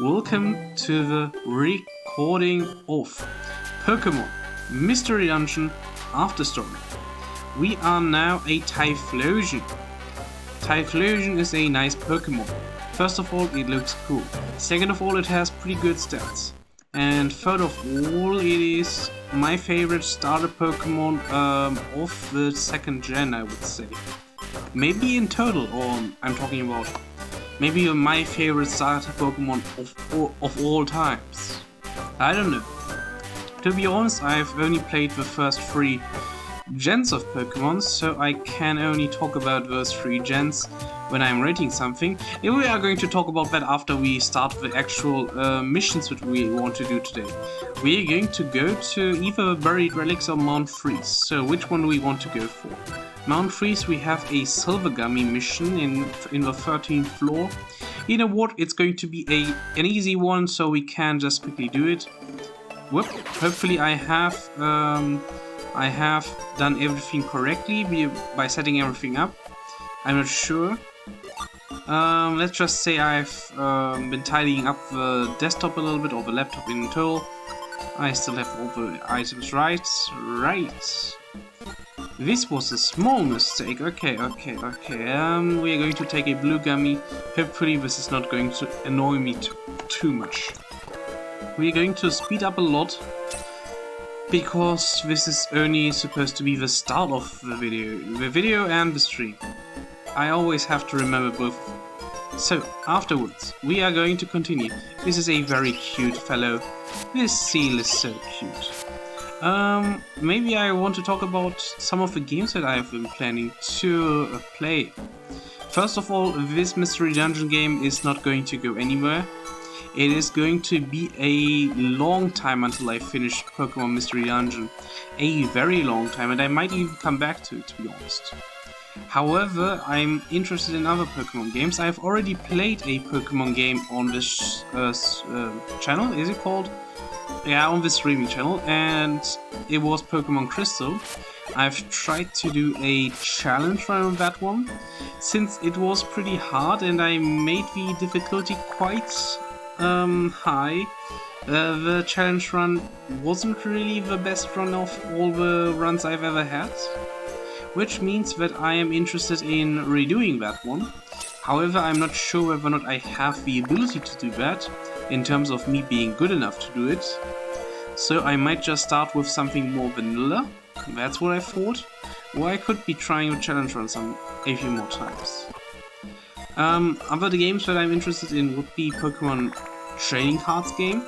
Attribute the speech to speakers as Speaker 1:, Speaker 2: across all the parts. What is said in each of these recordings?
Speaker 1: Welcome to the recording of Pokemon Mystery Dungeon Afterstory. We are now a Typhlosion. Typhlosion is a nice Pokemon. First of all, it looks cool. Second of all, it has pretty good stats. And third of all, it is my favorite starter Pokemon of the second gen, I would say. Maybe in total, or I'm talking about maybe my favorite starter Pokemon of all times. I don't know. To be honest, I've only played the first 3 gens of Pokemon, so I can only talk about those 3 gens when I'm rating something. And we are going to talk about that after we start the actual missions that we want to do today. We are going to go to either Buried Relics or Mount Freeze. So which one do we want to go for? Mount Freeze, we have a Silver Gummy mission in the 13th floor. You know what, it's going to be an easy one, so we can just quickly do it. Whoop, hopefully I have done everything correctly by setting everything up. I'm not sure. Let's just say I've been tidying up the desktop a little bit, or the laptop in total. I still have all the items right. This was a small mistake. Okay. We are going to take a blue gummy. Hopefully this is not going to annoy me too much. We are going to speed up a lot, because this is only supposed to be the start of the video and the stream. I always have to remember both. So, afterwards, we are going to continue. This is a very cute fellow. This seal is so cute. Maybe I want to talk about some of the games that I have been planning to play. First of all, this Mystery Dungeon game is not going to go anywhere. It is going to be a long time until I finish Pokemon Mystery Dungeon. A very long time, and I might even come back to it, to be honest. However, I'm interested in other Pokemon games. I've already played a Pokemon game on this channel, is it called? Yeah, on this streaming channel, and it was Pokemon Crystal. I've tried to do a challenge run on that one, since it was pretty hard and I made the difficulty quite high. The challenge run wasn't really the best run of all the runs I've ever had, which means that I am interested in redoing that one. However, I'm not sure whether or not I have the ability to do that, in terms of me being good enough to do it. So I might just start with something more vanilla, that's what I thought, or I could be trying a challenge run a few more times. Other games that I'm interested in would be Pokemon Trading Cards game,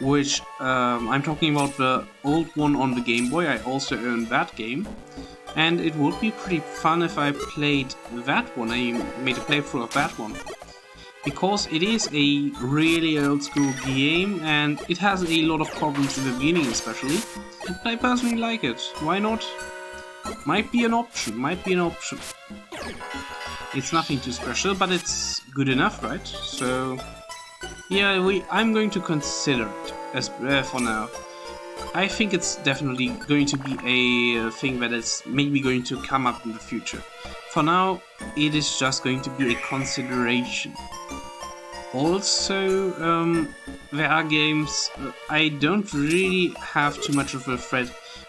Speaker 1: which I'm talking about the old one on the Game Boy. I also own that game. And it would be pretty fun if I played that one, I made a playthrough of that one. Because it is a really old school game and it has a lot of problems in the beginning especially. But I personally like it. Why not? Might be an option. It's nothing too special, but it's good enough, right? So yeah, I'm going to consider it as for now. I think it's definitely going to be a thing that is maybe going to come up in the future. For now, it is just going to be a consideration. Also, there are games I don't really have too much of a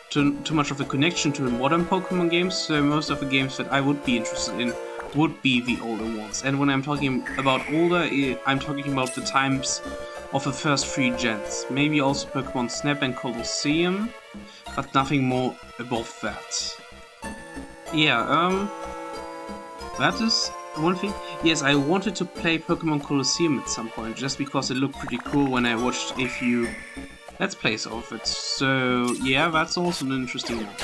Speaker 1: too much of a connection to modern Pokemon games, so most of the games that I would be interested in would be the older ones. And when I'm talking about older, I'm talking about the times of the first 3 gens. Maybe also Pokemon Snap and Colosseum, but nothing more above that. Yeah, that is one thing. Yes, I wanted to play Pokemon Colosseum at some point, just because it looked pretty cool when I watched a few Let's Plays of it. So yeah, that's also an interesting one.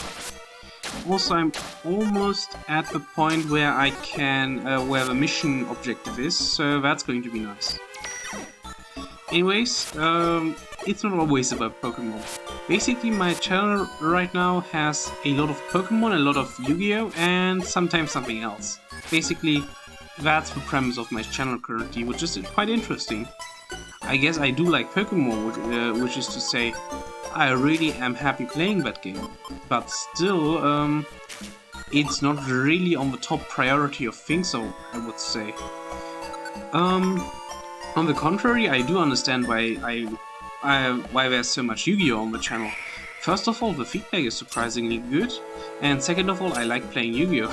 Speaker 1: Also, I'm almost at the point where I can, where the mission objective is, so that's going to be nice. Anyways, it's not always about Pokemon. Basically, my channel right now has a lot of Pokemon, a lot of Yu-Gi-Oh, and sometimes something else. Basically, that's the premise of my channel currently, which is quite interesting. I guess I do like Pokemon, which is to say, I really am happy playing that game. But still, it's not really on the top priority of things, so I would say. On the contrary, I do understand why why there's so much Yu-Gi-Oh on the channel. First of all, the feedback is surprisingly good, and second of all, I like playing Yu-Gi-Oh!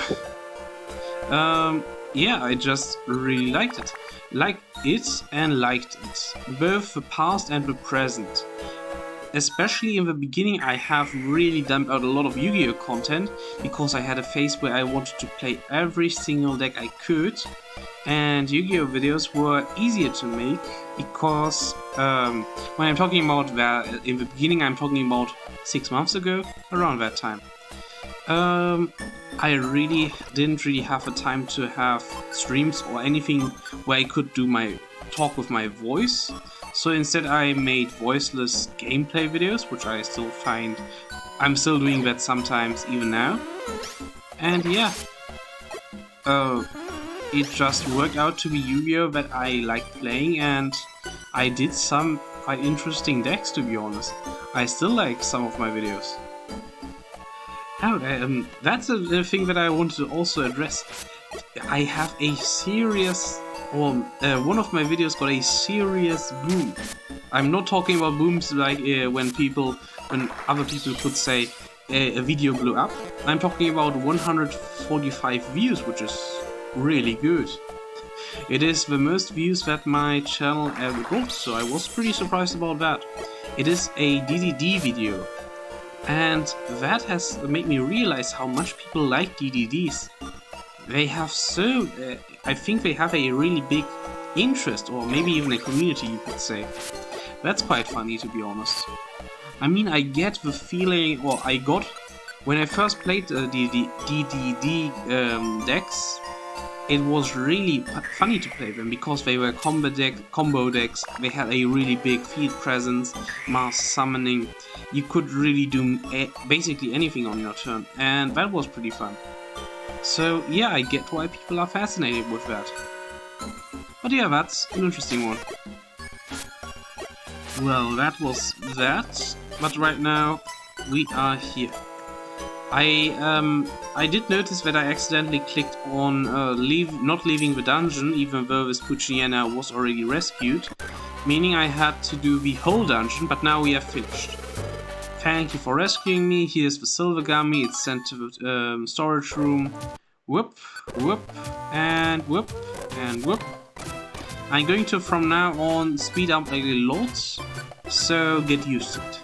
Speaker 1: Yeah, I just really liked it. Liked it, both the past and the present. Especially in the beginning, I have really dumped out a lot of Yu-Gi-Oh! Content, because I had a phase where I wanted to play every single deck I could, and Yu-Gi-Oh! Videos were easier to make, because when I'm talking about that, in the beginning I'm talking about 6 months ago, around that time. I didn't really have the time to have streams or anything where I could do my talk with my voice. So instead I made voiceless gameplay videos, which I still find I'm still doing that sometimes even now. And yeah, it just worked out to be Yu-Gi-Oh! That I like playing, and I did some quite interesting decks, to be honest. I still like some of my videos. Now, that's a thing that I wanted to also address. I have a serious, one of my videos got a serious boom. I'm not talking about booms like when other people could say a video blew up. I'm talking about 145 views, which is really good. It is the most views that my channel ever got, so I was pretty surprised about that. It is a DDD video. And that has made me realize how much people like DDDs. They have I think they have a really big interest, or maybe even a community, you could say. That's quite funny, to be honest. I mean, I get the feeling, or I got, when I first played the DDD decks, it was really funny to play them, because they were combo decks, they had a really big field presence, mass summoning. You could really do basically anything on your turn, and that was pretty fun. So yeah, I get why people are fascinated with that. But yeah, that's an interesting one. Well, that was that, but right now we are here. I did notice that I accidentally clicked on not leaving the dungeon, even though this Pucciana was already rescued, meaning I had to do the whole dungeon, but now we are finished. Thank you for rescuing me. Here's the silver gummy. It's sent to the storage room. Whoop, whoop, and whoop, and whoop. I'm going to, from now on, speed up a lot, so get used to it.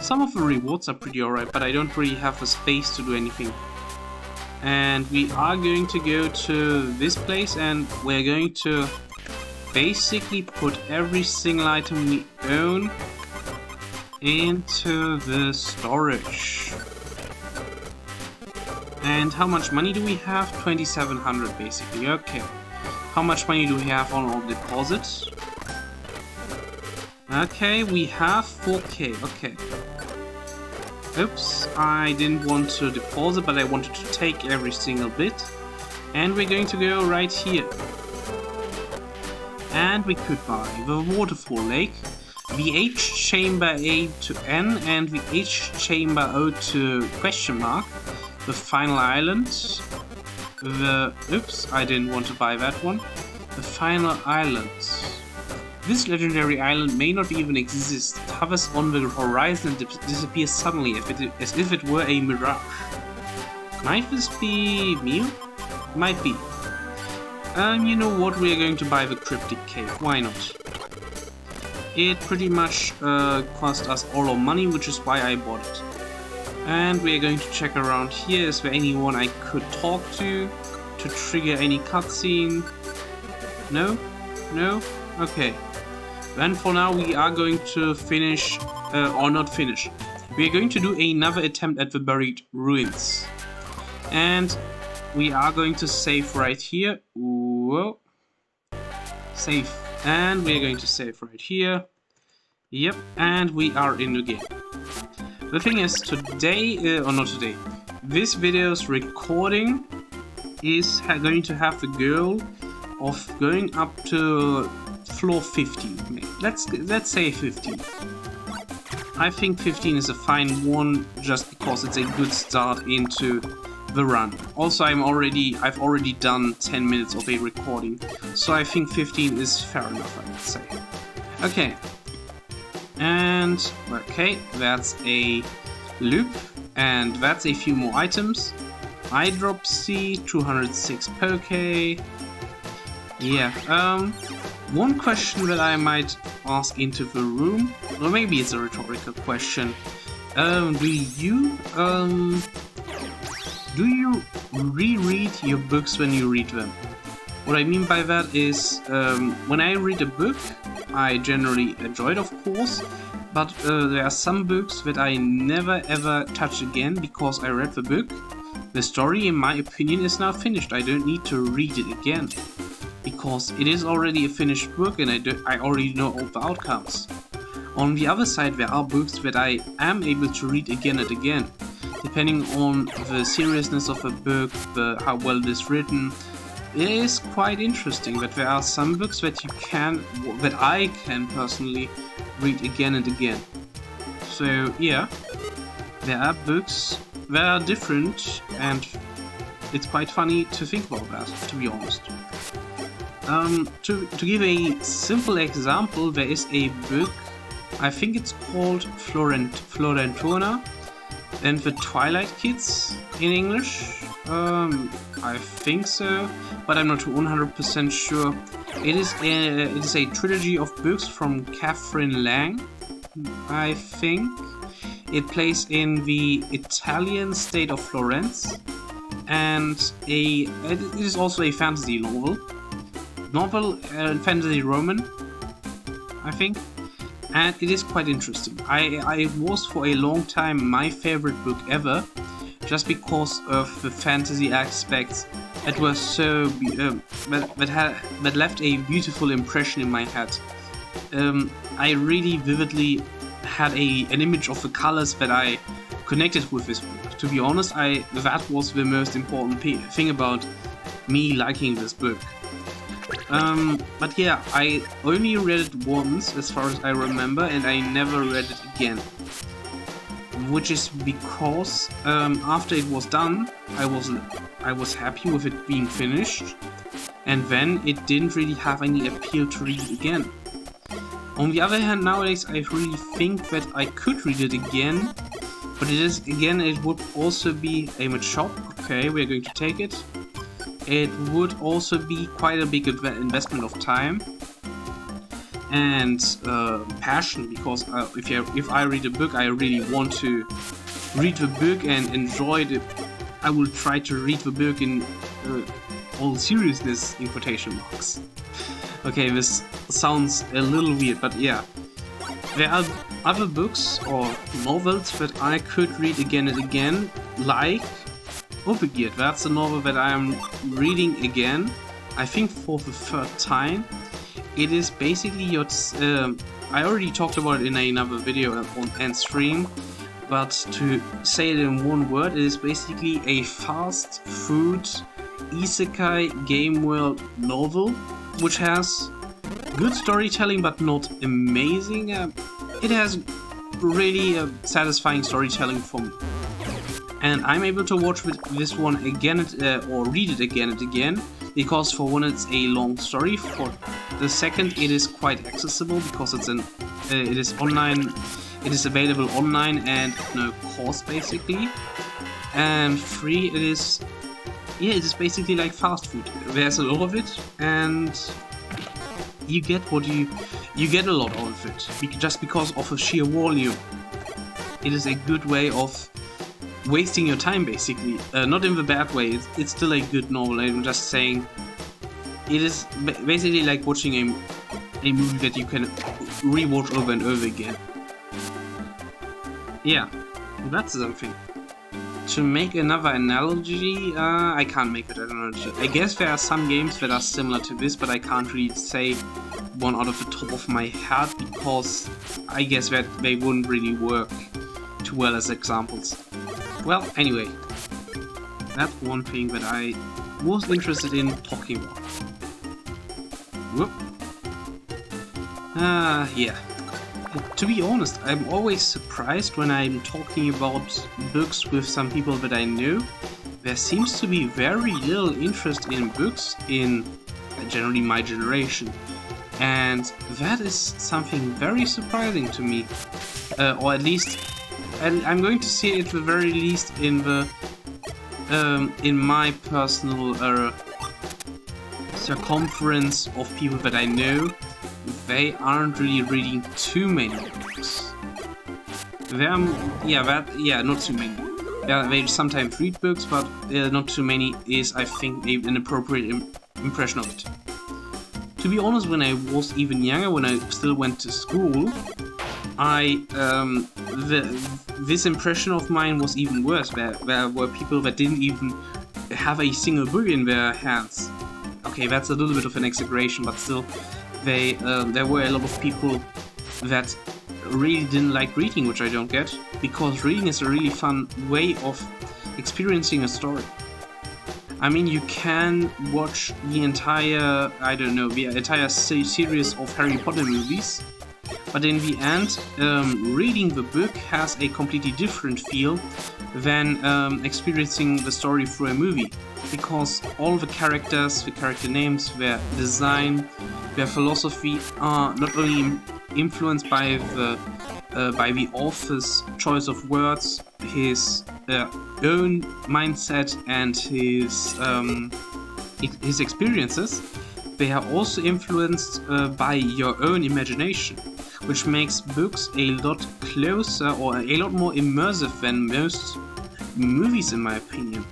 Speaker 1: Some of the rewards are pretty alright, but I don't really have the space to do anything. And we are going to go to this place, and we're going to basically put every single item we own into the storage. And how much money do we have? 2,700 basically, okay. How much money do we have on our deposits? Okay, we have 4k, okay. Oops, I didn't want to deposit, but I wanted to take every single bit. And we're going to go right here. And we could buy the Waterfall Lake, the H Chamber A to N, and the H Chamber O to question mark, the Final Island, oops, I didn't want to buy that one, the Final Island. This legendary island may not even exist. It hovers on the horizon and disappears suddenly as if it were a mirage. Might this be Mew? Might be. You know what, we are going to buy the Cryptic Cave, why not? It pretty much cost us all our money, which is why I bought it. And we are going to check around here. Is there anyone I could talk to trigger any cutscene? No? No? Okay. Then for now we are going to finish, or not finish. We are going to do another attempt at the buried ruins. And we are going to save right here. Whoa. Save. And we are going to save right here. Yep, and we are in the game. The thing is, today, or not today, this video's recording is going to have the goal of going up to floor 15. Let's say 15. I think 15 is a fine one, just because it's a good start into the run. Also, I've already done 10 minutes of a recording, so I think 15 is fair enough, I would say. Okay. And, okay, that's a loop, and that's a few more items. Eyedrop C, 206 Poke. Yeah, one question that I might ask into the room, or maybe it's a rhetorical question. Do you reread your books when you read them? What I mean by that is, when I read a book, I generally enjoy it, of course, but there are some books that I never ever touch again because I read the book. The story, in my opinion, is now finished. I don't need to read it again, because it is already a finished book and I already know all the outcomes. On the other side, there are books that I am able to read again and again, depending on the seriousness of a book, how well it is written. It is quite interesting that there are some books that I can personally read again and again. So yeah, there are books that are different, and it's quite funny to think about that, to be honest. To give a simple example, there is a book, I think it's called Florentona and the Twilight Kids in English. I think so, but I'm not 100% sure. It is a trilogy of books from Catherine Lang, I think. It plays in the Italian state of Florence, and it is also a fantasy novel, fantasy Roman, I think, and it is quite interesting. It was for a long time my favorite book ever, just because of the fantasy aspects that were so that left a beautiful impression in my head. I really vividly had an image of the colors that I connected with this book. To be honest, that was the most important thing about me liking this book. But yeah, I only read it once, as far as I remember, and I never read it again. Which is because after it was done, I was happy with it being finished, and then it didn't really have any appeal to read it again. On the other hand, nowadays I really think that I could read it again, but it would also be a much shop. Okay, we're going to take it. It would also be quite a big investment of time and passion, because if I read a book, I really want to read the book and enjoy it. I will try to read the book in all seriousness, in quotation marks. Okay, this sounds a little weird, but yeah. There are other books or novels that I could read again and again, like Obegiert. That's a novel that I am reading again, I think for the third time. It is basically I already talked about it in another video and stream, but to say it in one word, it is basically a fast food isekai game world novel, which has good storytelling but not amazing. It has really satisfying storytelling for me. And I'm able to watch this one again or read it again and again, because for one it's a long story, for the second it is quite accessible because it is online, it is available online and no cost basically, and three, it is basically like fast food. There's a lot of it and you get a lot of it just because of the sheer volume. It is a good way of wasting your time, basically. Not in the bad way, it's still a good novel. I'm just saying it is basically like watching a movie that you can rewatch over and over again. Yeah, that's something. To make another analogy, I can't make an analogy. I guess there are some games that are similar to this, but I can't really say one out of the top of my head, because I guess that they wouldn't really work too well as examples. Well, anyway, that's one thing that I was interested in talking about. Whoop. Yeah. To be honest, I'm always surprised when I'm talking about books with some people that I know, there seems to be very little interest in books in generally my generation. And that is something very surprising to me. Or at least, I'm going to say it at the very least in the in my personal circumference of people that I know, they aren't really reading too many books. Not too many. They sometimes read books, but not too many is, I think, an appropriate impression of it. To be honest, when I was even younger, when I still went to school, this impression of mine was even worse. There were people that didn't even have a single book in their hands. Okay, that's a little bit of an exaggeration, but still, there were a lot of people that really didn't like reading, which I don't get, because reading is a really fun way of experiencing a story. I mean, you can watch the entire, series of Harry Potter movies, but in the end, reading the book has a completely different feel than experiencing the story through a movie, because all the characters, the character names, their design, their philosophy are not only influenced by the author's choice of words, his own mindset, and his experiences. They are also influenced by your own imagination, which makes books a lot closer or a lot more immersive than most movies, in my opinion.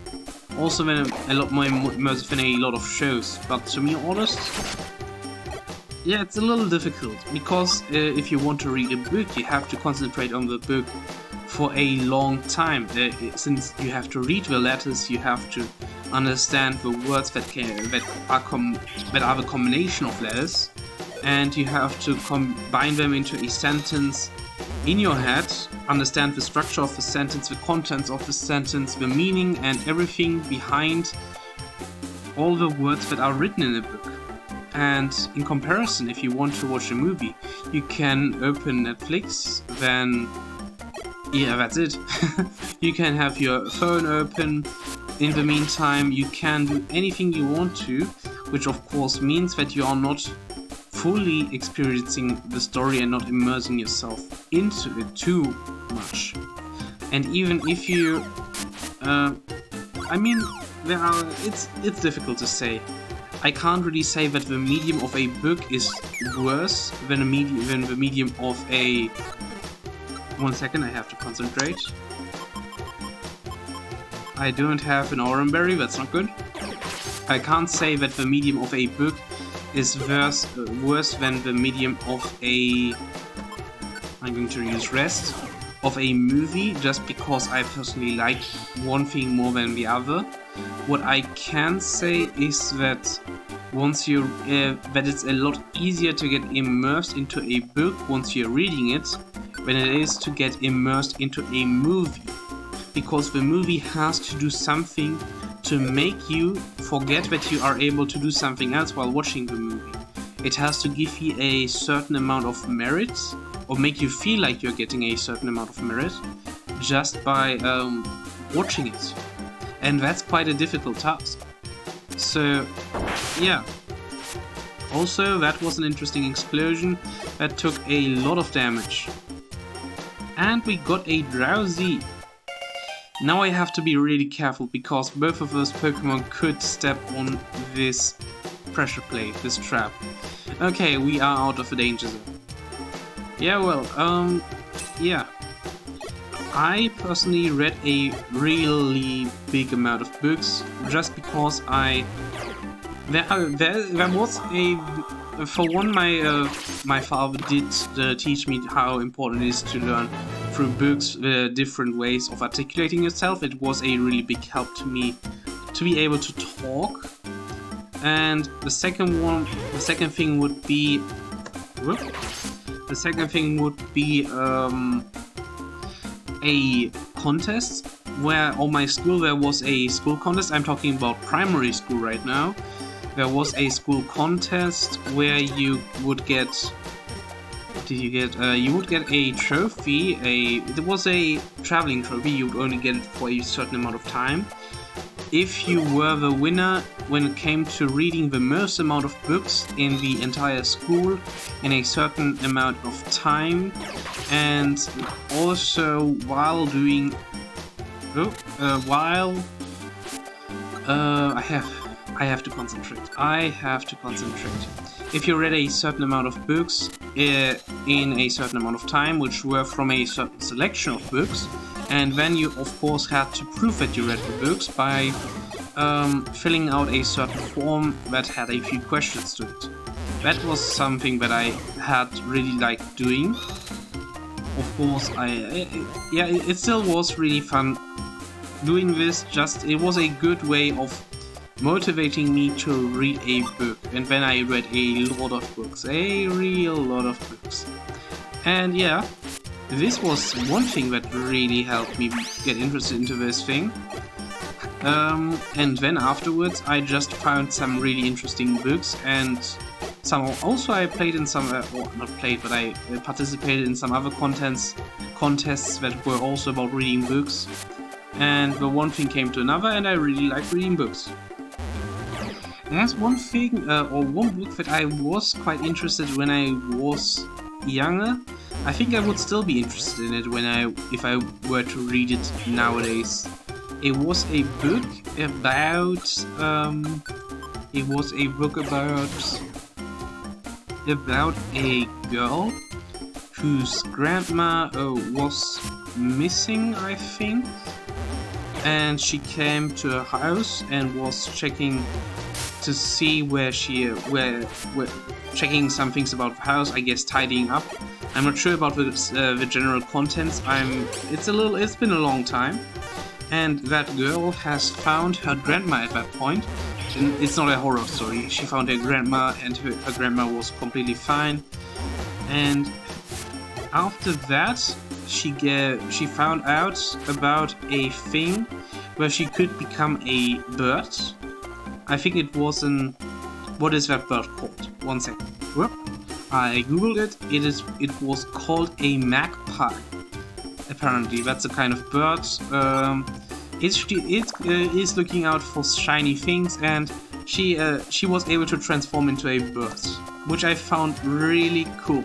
Speaker 1: Also, a lot more immersive than a lot of shows. But to be honest, yeah, it's a little difficult, because if you want to read a book, you have to concentrate on the book for a long time. Since you have to read the letters, you have to understand the words that are the combination of letters, and you have to combine them into a sentence in your head, understand the structure of the sentence, the contents of the sentence, the meaning, and everything behind all the words that are written in a book. And in comparison, if you want to watch a movie, you can open Netflix, then yeah, that's it. You can have your phone open. In the meantime, you can do anything you want to, which of course means that you are not fully experiencing the story and not immersing yourself into it too much. And even if you, it's difficult to say. I can't really say that the medium of a book is worse than the medium of a... One second, I have to concentrate. I don't have an oranberry, that's not good. I can't say that the medium of a book is worse than the medium of a... I'm going to use rest. Of a movie, just because I personally like one thing more than the other. What I can say is that that it's a lot easier to get immersed into a book once you're reading it than it is to get immersed into a movie, because the movie has to do something to make you forget that you are able to do something else while watching the movie. It has to give you a certain amount of merit, or make you feel like you're getting a certain amount of merit just by watching it. And that's quite a difficult task. So, yeah. Also, that was an interesting explosion that took a lot of damage. And we got a Drowsy. Now I have to be really careful, because both of those Pokemon could step on this pressure plate, this trap. Okay, we are out of the danger zone. Yeah, well, yeah. I personally read a really big amount of books just because there was a... For one, my father did teach me how important it is to learn through books different ways of articulating yourself. It was a really big help to me to be able to talk. And the second thing would be a contest where on my school there was a school contest. I'm talking about primary school right now. There was a school contest where you would get... What did you get? You would get a trophy. It was a traveling trophy. You would only get it for a certain amount of time. if you were the winner when it came to reading the most amount of books in the entire school in a certain amount of time, and also while doing I have to concentrate. If you read a certain amount of books in a certain amount of time, which were from a certain selection of books, and then you of course had to prove that you read the books by filling out a certain form that had a few questions to it. That was something that I had really liked doing. Of course, it still was really fun doing this. It was a good way of motivating me to read a book, and then I read a lot of books, a real lot of books. And yeah, this was one thing that really helped me get interested into this thing. And then afterwards I just found some really interesting books, and also I played in some, or not played, but I participated in some other contests that were also about reading books. And the one thing came to another, and I really like reading books. There's one thing, or one book that I was quite interested when I was younger. I think I would still be interested in it if I were to read it nowadays. It was a book about a girl whose grandma was missing, I think. And she came to her house and was checking to see checking some things about the house, I guess tidying up. I'm not sure about the general contents. It's been a long time, and that girl has found her grandma at that point. And it's not a horror story. She found her grandma, and her grandma was completely fine. And after that, she found out about a thing where she could become a bird. I think it was what is that bird called? One second. Whoop. I googled it. It was called a magpie. Apparently, that's a kind of bird. It is looking out for shiny things, and she was able to transform into a bird, which I found really cool.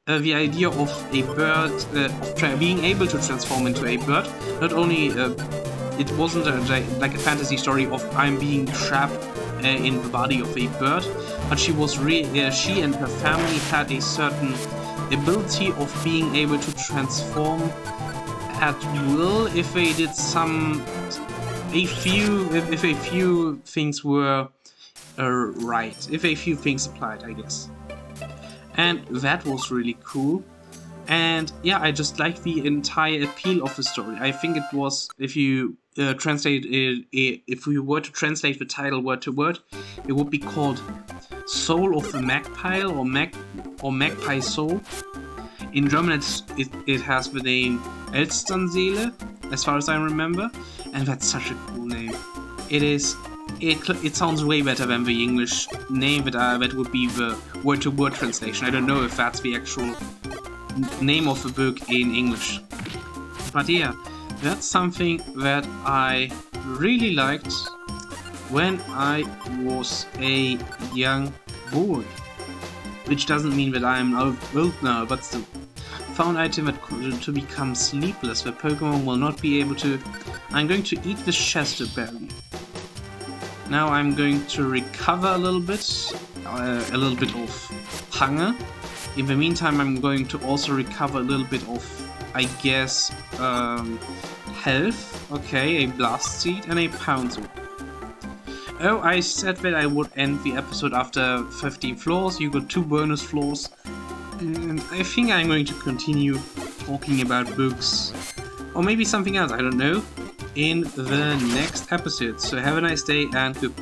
Speaker 1: The idea of a bird being able to transform into a bird, not only it wasn't like a fantasy story of I'm being trapped in the body of a bird, but she and her family had a certain ability of being able to transform at will if they did if a few things were right, if a few things applied, I guess. And that was really cool. And yeah, I just liked the entire appeal of the story. I think it was, if you if we were to translate the title word to word, it would be called Soul of the Magpie, or Magpie Soul. In German, it has the name Elsternseele, as far as I remember, and that's such a cool name. It sounds way better than the English name that would be the word-to-word translation. I don't know if that's the actual name of the book in English. But yeah, that's something that I really liked when I was a young boy. Which doesn't mean that I am old now, but still. Found item to become sleepless. The Pokemon will not be able to... I'm going to eat the Chester berry. Now I'm going to recover a little bit of hunger. In the meantime, I'm going to also recover a little bit of, I guess, health. Okay, a Blast Seed and a Pouncer. Oh, I said that I would end the episode after 15 floors. You got 2 bonus floors. And I think I'm going to continue talking about books. Or maybe something else, I don't know. In the next episode. So have a nice day and goodbye.